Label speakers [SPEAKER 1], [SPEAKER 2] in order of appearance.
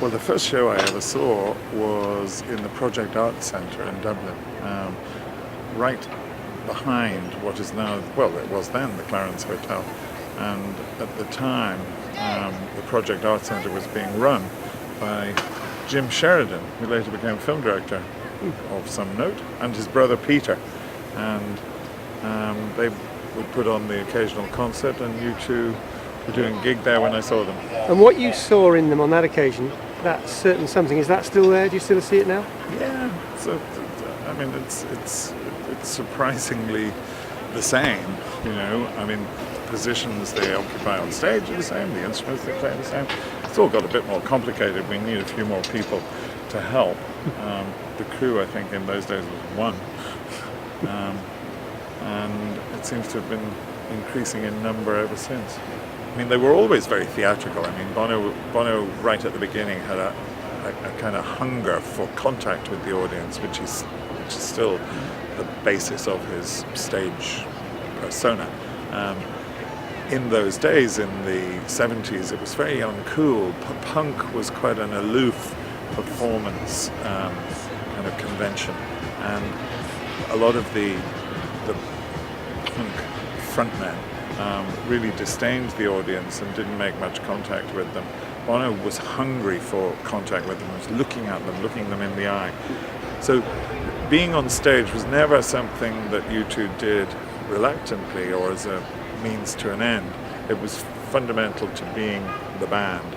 [SPEAKER 1] Well, the first show I ever saw was in the Project Arts Centre in Dublin, right behind what is now, well, it was then the Clarence Hotel. And at the time, the Project Arts Centre was being run by Jim Sheridan, who later became film director of some note, and his brother Peter. And they would put on the occasional concert, and U2 were doing a gig there when I saw them.
[SPEAKER 2] And what you saw in them on that occasion, that certain something, is that still there? Do you still see it now?
[SPEAKER 1] Yeah, so I mean, it's surprisingly the same, you know. I mean, the positions they occupy on stage are the same, the instruments they play are the same. It's all got a bit more complicated. We need a few more people to help. The crew, I think, in those days was one. And it seems to have been increasing in number ever since. I mean, they were always very theatrical. I mean, Bono right at the beginning had a kind of hunger for contact with the audience, which is still the basis of his stage persona. In those days, in the 70s, it was very uncool. Punk was quite an aloof performance kind of convention, and a lot of the punk frontmen really disdained the audience and didn't make much contact with them. Bono was hungry for contact with them, was looking at them, looking them in the eye. So being on stage was never something that U2 did reluctantly or as a means to an end. It was fundamental to being the band.